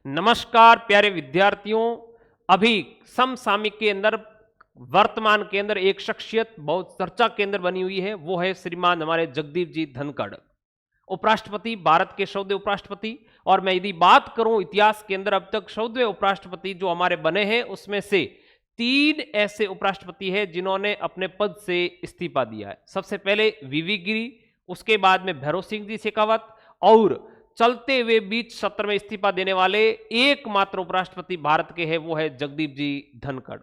नमस्कार प्यारे विद्यार्थियों। अभी समसामयिक के अंदर वर्तमान के अंदर एक शख्सियत बहुत चर्चा के अंदर बनी हुई है, वो है श्रीमान हमारे जगदीप जी धनखड़, उपराष्ट्रपति, भारत के 100वें उपराष्ट्रपति। और मैं यदि बात करूं इतिहास के अंदर अब तक 100वें उपराष्ट्रपति जो हमारे बने हैं उसमें से 3 ऐसे उपराष्ट्रपति हैं जिन्होंने अपने पद से इस्तीफा दिया है। सबसे पहले वीवी गिरी, उसके बाद में भैरव सिंह जी शेखावत, और चलते हुए बीच सत्र में इस्तीफा देने वाले एकमात्र उपराष्ट्रपति भारत के हैं वो है जगदीप जी धनखड़।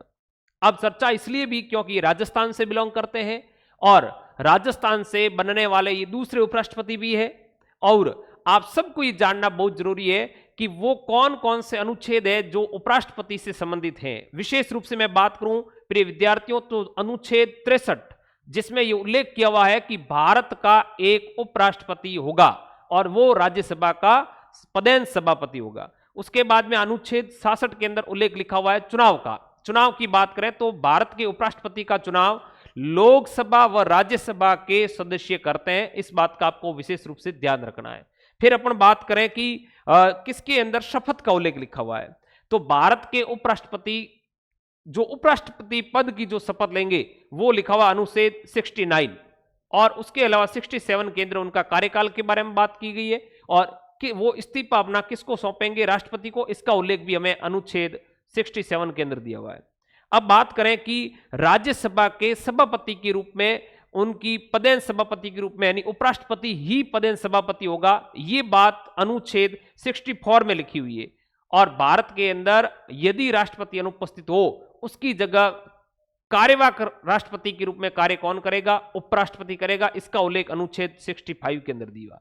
अब चर्चा इसलिए भी क्योंकि राजस्थान से बिलोंग करते हैं और राजस्थान से बनने वाले ये दूसरे उपराष्ट्रपति भी है। और आप सबको ये जानना बहुत जरूरी है कि वो कौन कौन से अनुच्छेद है जो उपराष्ट्रपति से संबंधित हैं। विशेष रूप से मैं बात करूं प्रिय विद्यार्थियों तो अनुच्छेद 63, जिसमें यह उल्लेख किया हुआ है कि भारत का एक उपराष्ट्रपति होगा और वो राज्यसभा का पदेन सभापति होगा। उसके बाद में अनुच्छेद 66 के अंदर उल्लेख लिखा हुआ है चुनाव का। चुनाव की बात करें तो भारत के उपराष्ट्रपति का चुनाव लोकसभा व राज्यसभा के सदस्य करते हैं। इस बात का आपको विशेष रूप से ध्यान रखना है। फिर अपन बात करें कि किसके अंदर शपथ का उल्लेख लिखा हुआ है, तो भारत के उपराष्ट्रपति जो उपराष्ट्रपति पद की जो शपथ लेंगे वो लिखा हुआ अनुच्छेद 69, और उसके अलावा 67 के अंदर उनका कार्यकाल के बारे में बात की गई है और कि वो इस्तीफा अपना किसको सौंपेंगे, राष्ट्रपति को। इसका उल्लेख भी हमें अनुच्छेद 67 के अंदर दिया हुआ है। अब बात करें कि राज्यसभा के सभापति के रूप में उनकी पदेन सभापति के रूप में यानी उपराष्ट्रपति ही पदेन सभापति होगा, ये बात अनुच्छेद 64 में लिखी हुई है। और भारत के अंदर यदि राष्ट्रपति अनुपस्थित हो उसकी जगह कार्यवाहक राष्ट्रपति के रूप में कार्य कौन करेगा, उपराष्ट्रपति करेगा। इसका उल्लेख अनुच्छेद 65 के अंदर दिया।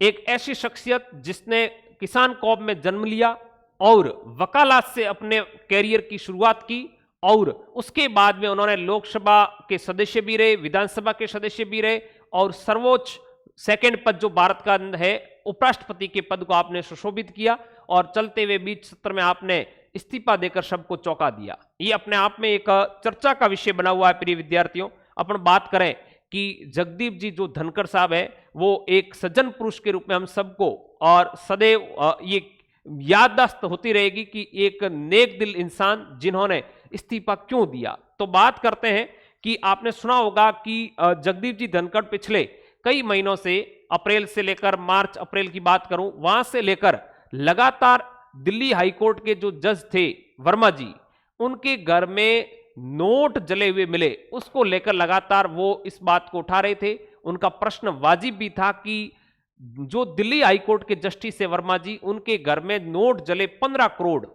एक ऐसी शख्सियत जिसने किसान कौम में जन्म लिया और वकालत से अपने कैरियर की शुरुआत की और उसके बाद में उन्होंने लोकसभा के सदस्य भी रहे, विधानसभा के सदस्य भी रहे और सर्वोच्च सेकंड पद जो भारत का है उपराष्ट्रपति के पद को आपने सुशोभित किया और चलते हुए बीच सत्र में आपने इस्तीफा देकर सबको चौंका दिया। ये अपने आप में एक चर्चा का विषय बना हुआ है। प्रिय विद्यार्थियों, अपन बात करें कि जगदीप जी जो धनखड़ साहब है वो एक सज्जन पुरुष के रूप में हम सबको और सदैव ये याददाश्त होती रहेगी कि एक नेक दिल इंसान जिन्होंने इस्तीफा क्यों दिया। तो बात करते हैं कि आपने सुना होगा कि जगदीप जी धनखड़ पिछले कई महीनों से, अप्रैल से लेकर मार्च अप्रैल की बात करूं, वहां से लेकर लगातार दिल्ली हाईकोर्ट के जो जज थे वर्मा जी, उनके घर में नोट जले हुए मिले, उसको लेकर लगातार वो इस बात को उठा रहे थे। उनका प्रश्न वाजिब भी था कि जो दिल्ली हाईकोर्ट के जस्टिस है वर्मा जी, उनके घर में नोट जले 15 करोड़,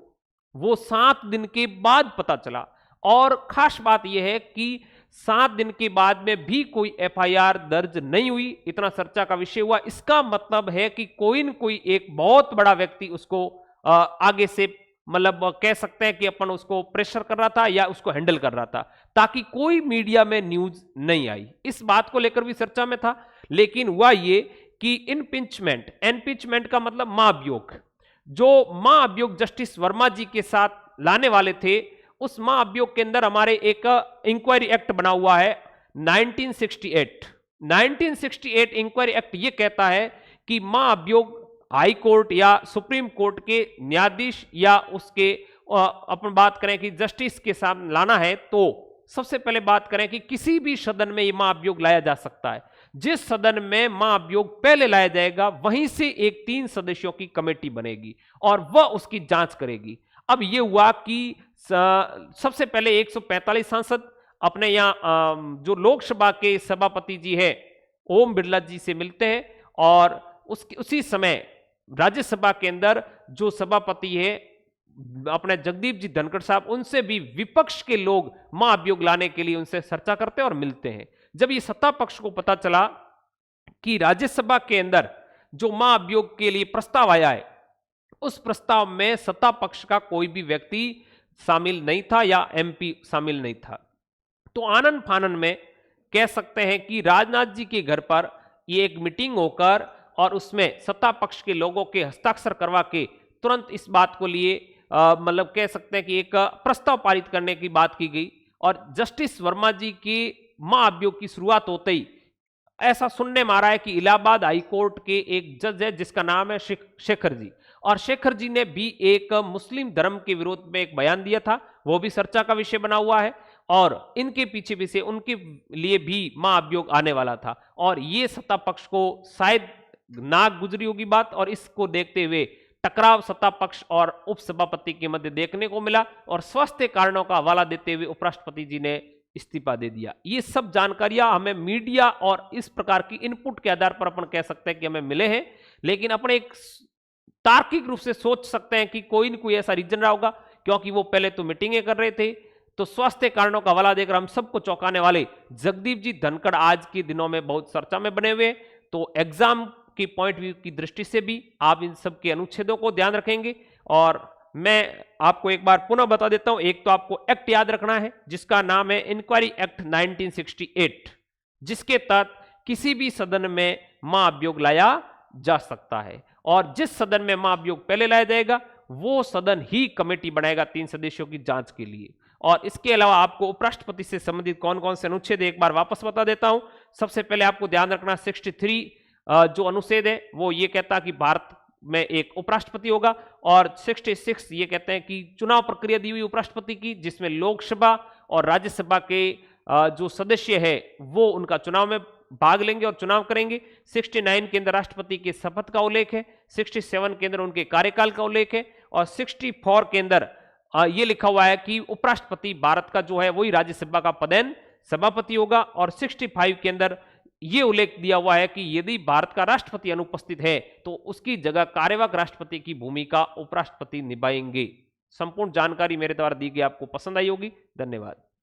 वो 7 दिन के बाद पता चला। और खास बात यह है कि 7 दिन के बाद में भी कोई एफआईआर दर्ज नहीं हुई। इतना चर्चा का विषय हुआ। इसका मतलब है कि कोई न कोई एक बहुत बड़ा व्यक्ति उसको आगे से मतलब कह सकते हैं कि अपन उसको प्रेशर कर रहा था या उसको हैंडल कर रहा था ताकि कोई मीडिया में न्यूज नहीं आई। इस बात को लेकर भी चर्चा में था। लेकिन हुआ ये कि इम्पीचमेंट, एम्पीचमेंट का मतलब महाभियोग, जो महाभियोग जस्टिस वर्मा जी के साथ लाने वाले थे, उस महाभियोग के अंदर हमारे एक इंक्वायरी एक्ट बना हुआ है 1968 इंक्वायरी एक्ट। ये कहता है कि महाभियोग हाई कोर्ट या सुप्रीम कोर्ट के न्यायाधीश या उसके अपन बात करें कि जस्टिस के सामने लाना है तो सबसे पहले बात करें कि किसी भी सदन में ये महाभियोग लाया जा सकता है। जिस सदन में महाभियोग पहले लाया जाएगा वहीं से एक 3 सदस्यों की कमेटी बनेगी और वह उसकी जांच करेगी। अब यह हुआ कि सबसे पहले 145 सांसद अपने यहाँ जो लोकसभा के सभापति जी है ओम बिरला जी से मिलते हैं और उसी समय राज्यसभा के अंदर जो सभापति है अपने जगदीप जी धनखड़ साहब, उनसे भी विपक्ष के लोग महाभियोग लाने के लिए उनसे चर्चा करते हैं और मिलते हैं। जब ये सत्ता पक्ष को पता चला कि राज्यसभा के अंदर जो महाभियोग के लिए प्रस्ताव आया है उस प्रस्ताव में सत्ता पक्ष का कोई भी व्यक्ति शामिल नहीं था या एमपी शामिल नहीं था, तो आनन फानन में कह सकते हैं कि राजनाथ जी के घर पर ये एक मीटिंग होकर और उसमें सत्ता पक्ष के लोगों के हस्ताक्षर करवा के तुरंत इस बात को लिए मतलब कह सकते हैं कि एक प्रस्ताव पारित करने की बात की गई। और जस्टिस वर्मा जी की महाभियोग की शुरुआत होते ही ऐसा सुनने में आ रहा है कि इलाहाबाद हाई कोर्ट के एक जज है जिसका नाम है शेखर जी, और शेखर जी ने भी एक मुस्लिम धर्म के विरोध में एक बयान दिया था, वो भी चर्चा का विषय बना हुआ है। और इनके पीछे भी से उनके लिए भी महाअभियोग आने वाला था और ये सत्ता पक्ष को शायद नाक गुजरी होगी बात, और इसको देखते हुए टकराव सत्ता पक्ष और उपसभापति के मध्य देखने को मिला और स्वास्थ्य कारणों का हवाला देते हुए उपराष्ट्रपति जी ने इस्तीफा दे दिया। ये सब जानकारियां हमें मीडिया और इस प्रकार की इनपुट के आधार पर अपन कह सकते हैं कि हमें मिले हैं, लेकिन अपने एक तार्किक रूप से सोच सकते हैं कि कोई न कोई ऐसा रीजन रहा होगा, क्योंकि वो पहले तो मीटिंगें कर रहे थे। तो स्वास्थ्य कारणों का हवाला देकर हम सबको चौंकाने वाले जगदीप जी धनखड़ आज के दिनों में बहुत चर्चा में बने हुए। तो एग्जाम की पॉइंट व्यू की दृष्टि से भी आप इन सब के अनुच्छेदों को ध्यान रखेंगे। और मैं आपको एक बार पुनः बता देता हूं, एक तो आपको एक्ट याद रखना है जिसका नाम है इंक्वायरी एक्ट 1968, जिसके तहत किसी भी सदन में महाअभियोग लाया जा सकता है और जिस सदन में महाअभियोग पहले लाया जाएगा वो सदन ही कमेटी बनाएगा 3 सदस्यों की जांच के लिए। और इसके अलावा आपको उपराष्ट्रपति से संबंधित कौन कौन से अनुच्छेद एक बार वापस बता देता हूं। सबसे पहले आपको ध्यान रखना 63 जो अनुच्छेद है वो ये कहता है कि भारत में एक उपराष्ट्रपति होगा, और 66 ये कहते हैं कि चुनाव प्रक्रिया दी हुई उपराष्ट्रपति की, जिसमें लोकसभा और राज्यसभा के जो सदस्य है वो उनका चुनाव में भाग लेंगे और चुनाव करेंगे। 69 के अंदर राष्ट्रपति के शपथ का उल्लेख है, 67 के अंदर उनके कार्यकाल का उल्लेख है, और 64 के अंदर ये लिखा हुआ है कि उपराष्ट्रपति भारत का जो है वही राज्यसभा का पदेन सभापति होगा, और 65 के अंदर ये उल्लेख दिया हुआ है कि यदि भारत का राष्ट्रपति अनुपस्थित है तो उसकी जगह कार्यवाहक राष्ट्रपति की भूमिका उपराष्ट्रपति निभाएंगे। संपूर्ण जानकारी मेरे द्वारा दी गई आपको पसंद आई होगी। धन्यवाद।